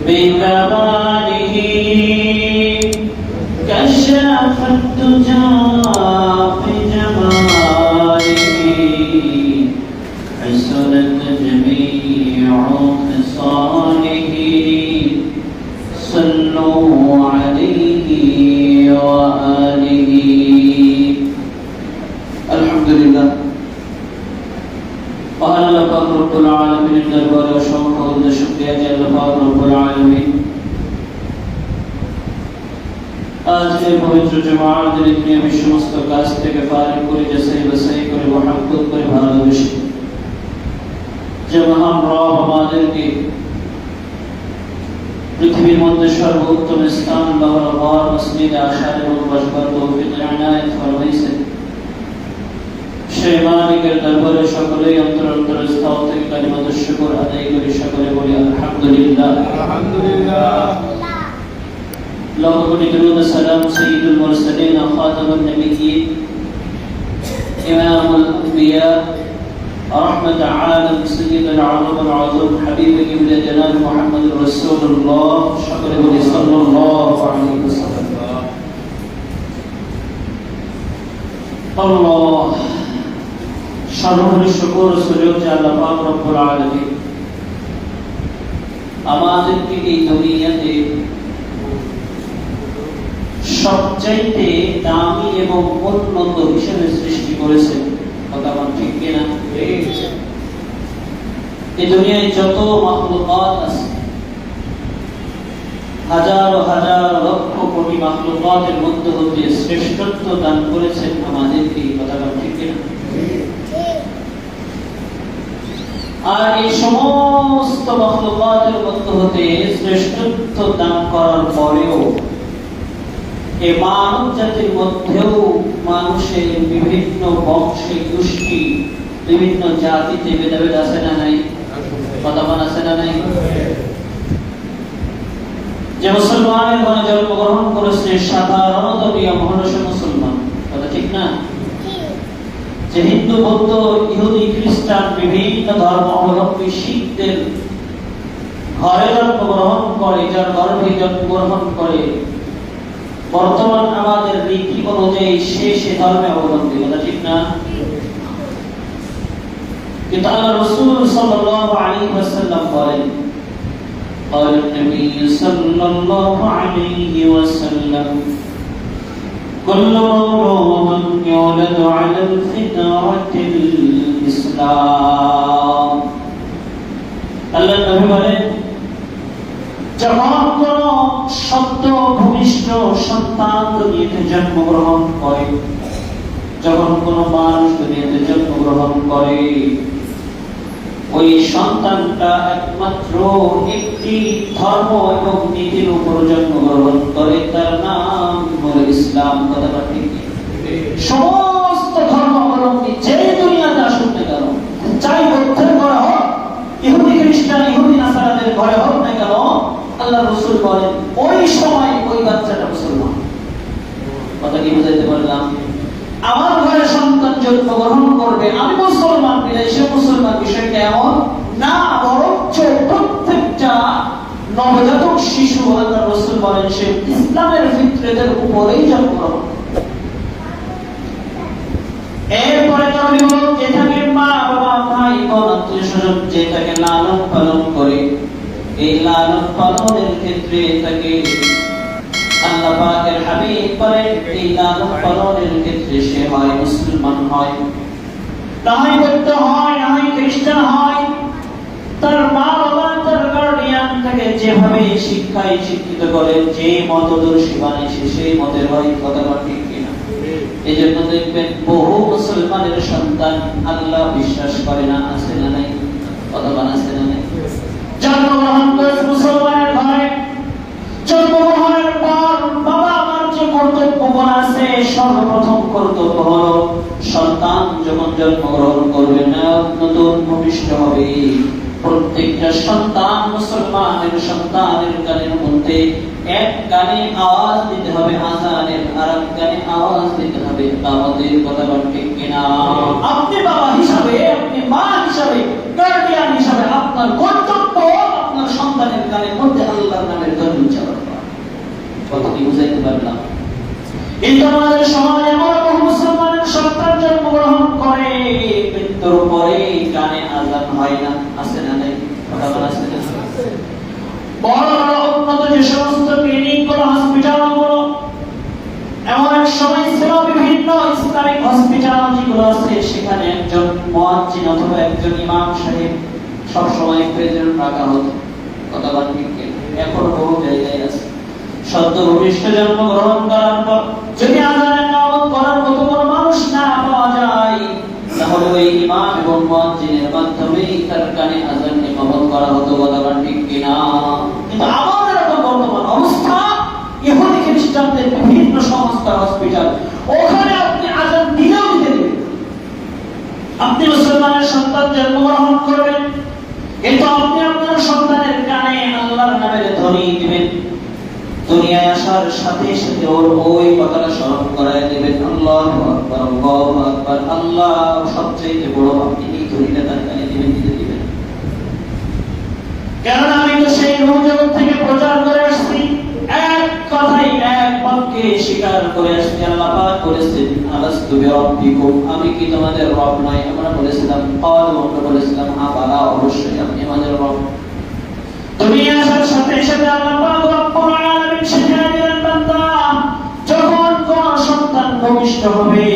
بكماله كشف الدجى في جماله حسنت جميع خصاله صلوا عليه وآله. الحمد لله আল্লাহ পাক রব্বুল আলামিনের দরবারে অসংখ্য শুকরিয়া যে আল্লাহ পাক রব্বুল আলামিন আজকের পবিত্র জুমার দিনে আমি সমস্ত কাজ থেকে ফারিগ করে যাচাই বাছাই করে মহব্বত করে ভালোবেসে যে মহান রব আমাদেরকে পৃথিবীর মধ্যে সর্বোত্তম স্থান বাবার মসজিদে আসার এবং বসবার তৌফিক ইনায়াত ফরমাইছেন। সেই মালিকের দরবারে সকলেই অন্তর স্থল থেকে কালিমাত শুকর আদায় করে সকলে বলি আলহামদুলিল্লাহ। আলহামদুলিল্লাহ। লাখো কোটি দরুদ সালাম সাইয়্যিদুল মুরসালিন খাতামুন নবিয়্যিন ইমামুল আম্বিয়া رحمة عالم سيد العالم العظيم حبيب قبل جناب محمد رسول الله شكره صلى الله عليه وسلم. الله সর্বময় শুকর সুযোগ যে আল্লাহ পাক রব্বুল আলামিন আমাদেরকে এই দুনিয়াতে সবচাইতে দামি এবং উন্নত হিসেবে সৃষ্টি করেছেন। কথা বল ঠিক কিনা? এই দুনিয়ায় যত মাখলুকাত আছে হাজার হাজার লক্ষ কোটি মাখলুকাতের মধ্যে হতে শ্রেষ্ঠত্ব দান করেছেন আমাদেরকে। কথা বল ঠিক কিনা? আর এই সমস্ত মাখলুকাতের মধ্যে হতে শ্রেষ্ঠত্ব দান করার পরেও এই মানব জাতির মধ্যেও মানুষের বিভিন্ন বংশে গোষ্ঠী বিভিন্ন জাতিতে ভেদাভেদ আছে না নাই? কথা বলা আছে না নাই? যে মুসলমানের ঘরে জন্মগ্রহণ করেছে সাধারণত নিয়ম হলো সে মুসলমান। কথা ঠিক না? যে হিন্দু বৌদ্ধ ইহুদি খ্রিস্টান বিভিন্ন ধর্মাবলম্বী শিখদের ঘরে জন্মগ্রহণ করে, যার গর্ভে জন্মগ্রহণ করে, বর্তমান আমাদের রীতি অনুযায়ী সে ধর্মে অবলম্বী। কথা ঠিক না? কিন্তু আল্লাহ রাসূল সাল্লাল্লাহু আলাইহি ওয়াসাল্লাম বলেন قال النبي صلى الله عليه وسلم كل مولود يولد على الفطرة الإسلام. আল্লাহ নবী বলেন যখন কোন সদ্য ভূমিষ্ঠ সন্তান দুনিয়াতে জন্মগ্রহণ করে, যখন কোন মানুষ দুনিয়াতে জন্মগ্রহণ করে, ওই সন্তানটা একমাত্র একটি ধর্ম এবং নীতির উপর জন্মগ্রহণ করে, তার নাম হলো ইসলাম। কথাটা ঠিক? সমস্ত ধর্মাবলম্বী যে দুনিয়াতে আসুক না কেন, চাই বৌদ্ধের ঘরে হোক, ইহুদি খ্রিস্টান ইহুদি নাসারাদের ঘরে হোক না কেন, আল্লাহ রাসূল বলেন ওই সময় ওই বাচ্চাটা মুসলমান। কথা কি বুঝাইতে পারলাম? আমার ঘরে সন্তান জন্মগ্রহণ করবে, আমি মুসলমান বলে সে মুসলমান, বিষয়টা এমন না, বরঞ্চ প্রত্যেকটা নবজাতক শিশু আল্লাহ রাসূল বলেন সে ইসলামের ফিতরতের উপরেই জন্মগ্রহণ। এরপরে নবী বলেন যে থাকে মা বাবা ভাই বোন আত্মীয় স্বজন যে তাকে লালন পালন করে, এই লালন পালনের ক্ষেত্রে তাকে আল্লাহ পাকের হাবিব বলেন এই লালন পালনের ক্ষেত্রে সে হয় মুসলমান হয়, তাই বৌদ্ধ হয়, নাই খ্রিস্টান হয়। তার মা বাবা তার গার্ডিয়ান তাকে যেভাবে শিক্ষায় শিক্ষিত করে, যে মতদর্শী বানাইছে সেই মতের হয়। কথা ঠিক কিনা? এই জন্য দেখবেন বহু মুসলমানের সন্তান আল্লাহ বিশ্বাস করে না, আছে না নাই? কথা বানাচ্ছে না নাই? জন্মগ্রহণ করে মুসলমানের ঘরে, জন্মগ্রহণের পর বাবা আমার যে কর্তব্য আছে, সর্বপ্রথম কর্তব্য হলো সন্তান যখন জন্মগ্রহণ করবে না নতুন ভূমিষ্ঠ হবে, প্রত্যেকটা সন্তান মুসলমানের সন্তানের কানের মধ্যে এক কানে আওয়াজ দিতে হবে আযানের, আর এক কানে আওয়াজ দিতে হবে ইকামতের। কথা বলেন ঠিক কিনা? আপনি বাবা হিসাবে, আপনি মা হিসাবে, গার্ডিয়ান হিসাবে আপনার কর্তব্য আপনার সন্তানের কানের মধ্যে আল্লাহর নামের ধ্বনি উচ্চারণ করা। কথা কি বুঝাইতে পারলাম? কিন্তু আমাদের সমাজে এমন বহু মুসলমানের সন্তান জন্মগ্রহণ করে মৃত্যুর পরে কানে আযান হয় না, আছে না নাই? কথা বলা আছে না? বড় বড় উন্নত যে সমস্ত ক্লিনিক গুলো, হসপিটাল গুলো এমন এক সময় ছিল, বিভিন্ন ইসলামিক হসপিটাল যেগুলো আছে সেখানে একজন মুয়াজ্জিন অথবা একজন ইমাম সাহেব সবসময় প্রেজেন্ট রাখা হতো। কথা বলা ঠিক কিনা? এখন বহু জায়গায় আছে। সদ্য ভূমিষ্ঠ জন্মগ্রহণ করার পর যদি আযানের নামাজ করার মতো কোনো মানুষ না পাওয়া যায়, তাহলে ওই ইমাম এবং মুয়াজ্জিনের মাধ্যমে তার কানে আযান ইমামত করা হতো। কথা বলা ঠিক কিনা? কিন্তু আমাদের এখন বর্তমান অবস্থা, ইহুদি খ্রিস্টানদের বিভিন্ন সংস্থা হসপিটাল, ওখানে আপনি আযান দিলেও দিতে দিবেন। আপনি মুসলমানের সন্তান জন্মগ্রহণ করবেন, কিন্তু আপনি আপনার সন্তানের কানে আল্লাহর নামের ধ্বনি দিবেন। দুনিয়ায় আসার সাথে সাথে ওর ওই কথাটা স্মরণ করায় দিবেন, আল্লাহু আকবার, আল্লাহু আকবার, আল্লাহ সবচেয়ে বড়। আপনি এই ধ্বনিটা তার কানে দিবেন, দিতে দিবেন। কারণ আমি তো সেই রূহ জগৎ থেকে প্রচার করে আসছি, এক কথাই এক বাক্যে স্বীকার করে আসছি। আল্লাহ পাক বলেছেন, আলাস্তু বিরাব্বিকুম, আমি কি তোমাদের রব নই? আমরা বলেছিলাম ক্বালু, আমরা বলেছিলাম হ্যাঁ বালা, অবশ্যই আপনি আমাদের রব। দুনিয়া আসার সাথে সাথে আল্লাহ পাক রব্বুল আলামিন শিখিয়ে দিলেন, বান্দা যখন কোন সন্তান ভূমিষ্ঠ হবে,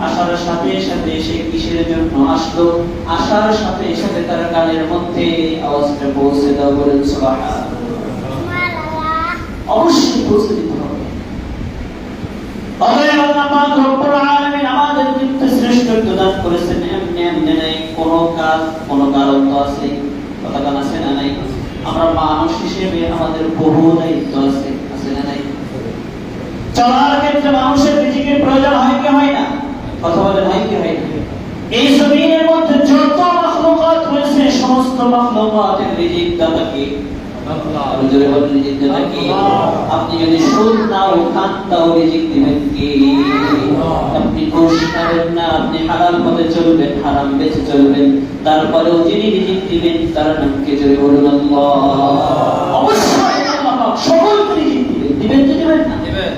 আসার সাথে সাথে সে কিসের জন্য আসলো, আসার সাথে সাথে তার কানের মধ্যে আওয়াজটা পৌঁছে দাও। বলেন সুবহানাল্লাহ। অবশ্যই পৌঁছে দিতে হবে। অতএব আল্লাহ পাক রব্বুল আলামিন আমাদের কিন্তু শ্রেষ্ঠত্ব দান করেছেন। এমনি এমনি নাই, কোন কাজ কোন কারণ তো আছে। কথা কান আছে না নাই? আমরা মানুষ হিসেবে আমাদের বহু দায়িত্ব আছে, আছে না নাই? চলার ক্ষেত্রে মানুষের রিজিকের প্রয়োজন হয় কি হয় না? কথা বলেন, হয় কি হয় না? এই জমিনের মধ্যে যত মাখলুকাত রয়েছে, সমস্ত মাখলুকাতের রিজিক দাতা কে? আল্লাহ। জোরে বলেন, রিজিক দাতা কে? আপনি যদি সুদ নাও খান তাও রিজিক দিবেন কে? আপনি ঘুষ খাবেন না, আপনি হালাল পথে চলবেন, হারাম বেঁচে চলবেন, তারপরেও যিনি রিজিক দিবেন তার নাম কে? জোরে বলুন আল্লাহ। অবশ্যই আল্লাহ সকলকে রিজিক দিবেন, দিবেন কি দিবেন না? দিবেন।